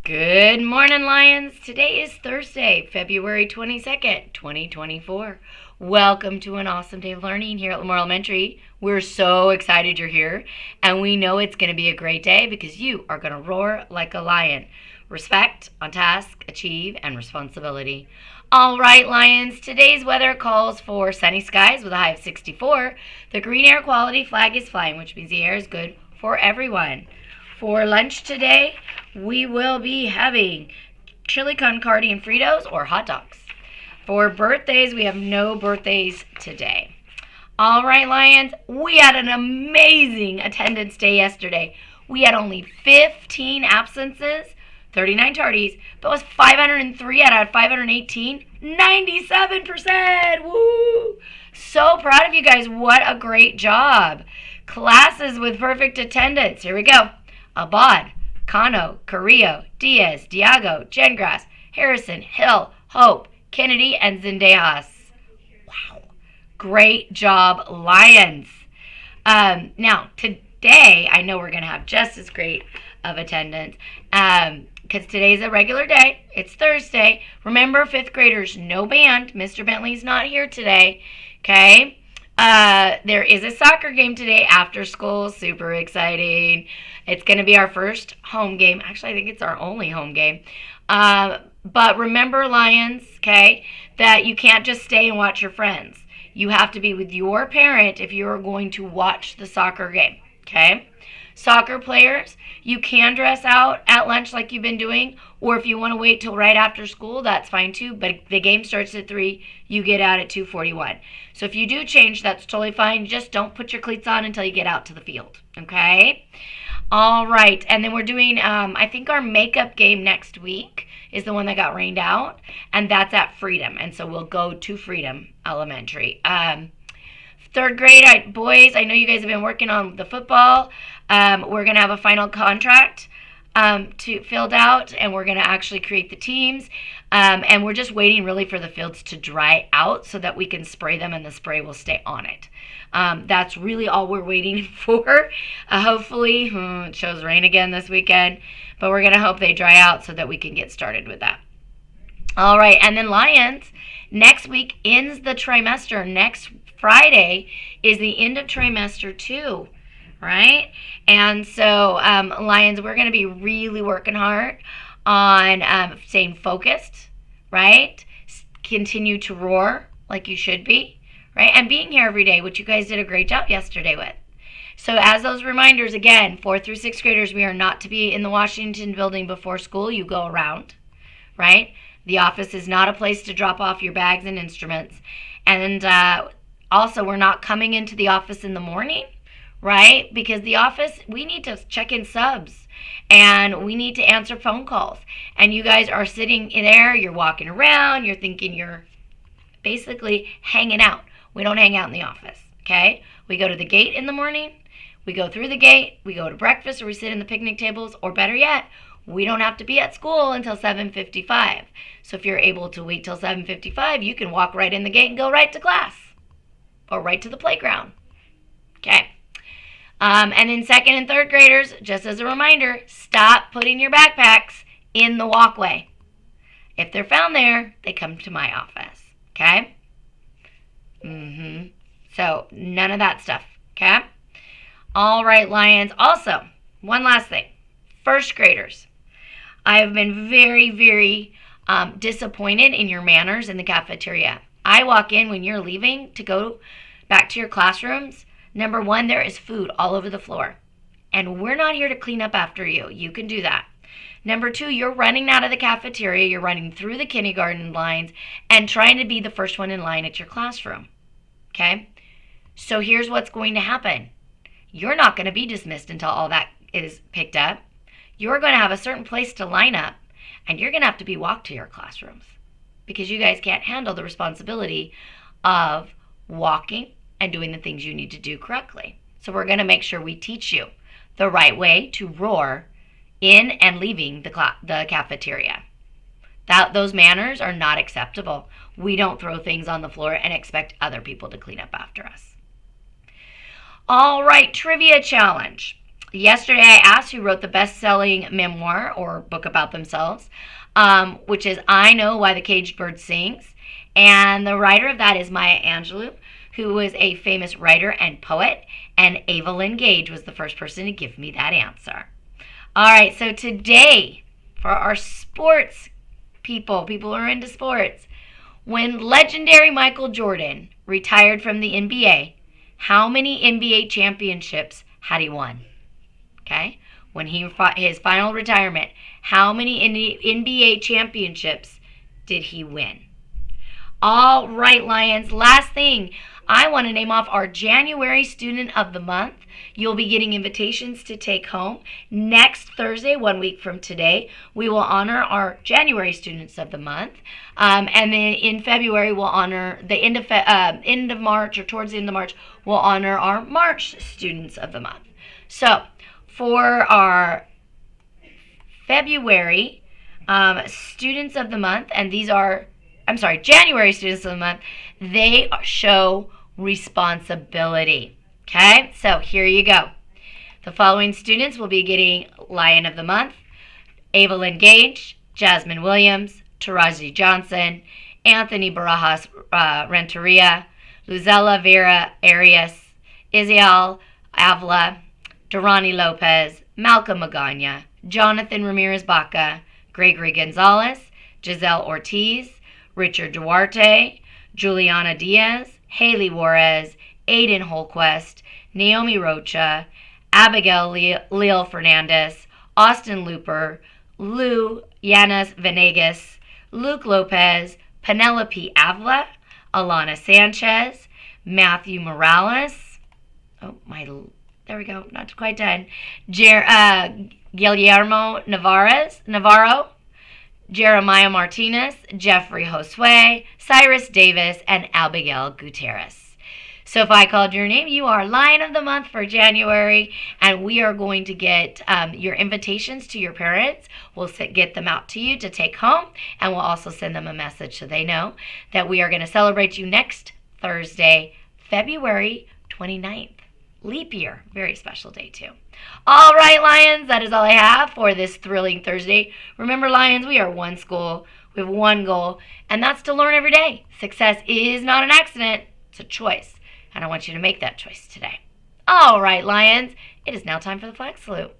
Good morning, Lions. Today is Thursday, February 22nd, 2024. Welcome to an awesome day of learning here at Lamar Elementary. We're so excited you're here, and we know it's going to be a great day because you are going to roar like a lion. Respect, on task, achieve, and responsibility. All right, Lions, today's weather calls for sunny skies with a high of 64. The green air quality flag is flying, which means the air is good for everyone. For lunch today, we will be having chili con carne and Fritos or hot dogs. For birthdays, we have no birthdays today. All right, Lions, we had an amazing attendance day yesterday. We had only 15 absences, 39 tardies, but it was 503 out of 518, 97%. Woo! So proud of you guys. What a great job. Classes with perfect attendance. Here we go. Abad, Cano, Carrillo, Diaz, Diago, Gengras, Harrison, Hill, Hope, Kennedy, and Zendejas. Wow. Great job, Lions. Now, today, I know we're going to have just as great of attendance because today's a regular day. It's Thursday. Remember, 5th graders, no band. Mr. Bentley's not here today. Okay? There is a soccer game today after school. Super exciting. It's going to be our first home game. Actually, I think it's our only home game. But remember, Lions, okay, that you can't just stay and watch your friends. You have to be with your parent if you're going to watch the soccer game, okay? Soccer players, you can dress out at lunch like you've been doing, or if you want to wait till right after school, that's fine too, but the game starts at 3, you get out at 2:41. So if you do change, that's totally fine. Just don't put your cleats on until you get out to the field, okay? All right, and then we're doing, I think our makeup game next week is the one that got rained out, and that's at Freedom, and so we'll go to Freedom Elementary. 3rd grade, boys, I know you guys have been working on the football. We're going to have a final contract filled out, and we're going to actually create the teams. And we're just waiting really for the fields to dry out so that we can spray them and the spray will stay on it. That's really all we're waiting for. Hopefully, it shows rain again this weekend, but we're going to hope they dry out so that we can get started with that. All right, and then Lions, next week ends the trimester. Next Friday is the end of trimester 2, right? And so, Lions, we're going to be really working hard on staying focused, right? Continue to roar like you should be, right? And being here every day, which you guys did a great job yesterday with. So as those reminders, again, 4th through 6th graders, we are not to be in the Washington building before school. You go around, right? The office is not a place to drop off your bags and instruments. And also, we're not coming into the office in the morning, right? Because the office, we need to check in subs and we need to answer phone calls. And you guys are sitting in there, you're walking around, you're thinking you're basically hanging out. We don't hang out in the office, okay? We go to the gate in the morning, we go through the gate, we go to breakfast or we sit in the picnic tables, or better yet, we don't have to be at school until 7:55. So if you're able to wait till 7:55, you can walk right in the gate and go right to class or right to the playground. Okay. And then 2nd and 3rd graders, just as a reminder, stop putting your backpacks in the walkway. If they're found there, they come to my office. Okay? So none of that stuff. Okay? All right, Lions. Also, one last thing. 1st graders, I have been very, very disappointed in your manners in the cafeteria. I walk in when you're leaving to go back to your classrooms. Number 1, there is food all over the floor. And we're not here to clean up after you. You can do that. Number 2, you're running out of the cafeteria. You're running through the kindergarten lines and trying to be the first one in line at your classroom. Okay? So here's what's going to happen. You're not going to be dismissed until all that is picked up. You're going to have a certain place to line up, and you're going to have to be walked to your classrooms because you guys can't handle the responsibility of walking and doing the things you need to do correctly. So we're going to make sure we teach you the right way to roar in and leaving the cafeteria. Those manners are not acceptable. We don't throw things on the floor and expect other people to clean up after us. All right, trivia challenge. Yesterday, I asked who wrote the best-selling memoir or book about themselves, which is I Know Why the Caged Bird Sings. And the writer of that is Maya Angelou, who was a famous writer and poet. And Ava Lynn Gage was the first person to give me that answer. All right, so today, for our sports people who are into sports, when legendary Michael Jordan retired from the NBA, how many NBA championships had he won? Okay? When he fought his final retirement, how many NBA championships did he win? All right, Lions. Last thing, I want to name off our January Student of the Month. You'll be getting invitations to take home. Next Thursday, 1 week from today, we will honor our January Students of the Month. And then in February, we'll honor the end of March, or towards the end of March, we'll honor our March Students of the Month. So for our February Students of the Month, and these are January Students of the Month, they show responsibility. Okay, so here you go. The following students will be getting Lion of the Month: Ava Lynn Gage, Jasmine Williams, Taraji Johnson, Anthony Barajas Renteria, Luzella Vera Arias, Isiel Avila, Durrani Lopez, Malcolm Magana, Jonathan Ramirez Baca, Gregory Gonzalez, Giselle Ortiz, Richard Duarte, Juliana Diaz, Haley Juarez, Aiden Holquest, Naomi Rocha, Abigail Leal Fernandez, Austin Looper, Lou Yanis Venegas, Luke Lopez, Penelope Avila, Alana Sanchez, Matthew Morales. There we go, not quite done. Guillermo Navarro, Jeremiah Martinez, Jeffrey Josue, Cyrus Davis, and Abigail Gutierrez. So if I called your name, you are Lion of the Month for January, and we are going to get your invitations to your parents. We'll get them out to you to take home, and we'll also send them a message so they know that we are going to celebrate you next Thursday, February 29th. Leap year. Very special day, too. All right, Lions, that is all I have for this thrilling Thursday. Remember, Lions, we are one school. We have one goal, and that's to learn every day. Success is not an accident. It's a choice, and I want you to make that choice today. All right, Lions, it is now time for the flag salute.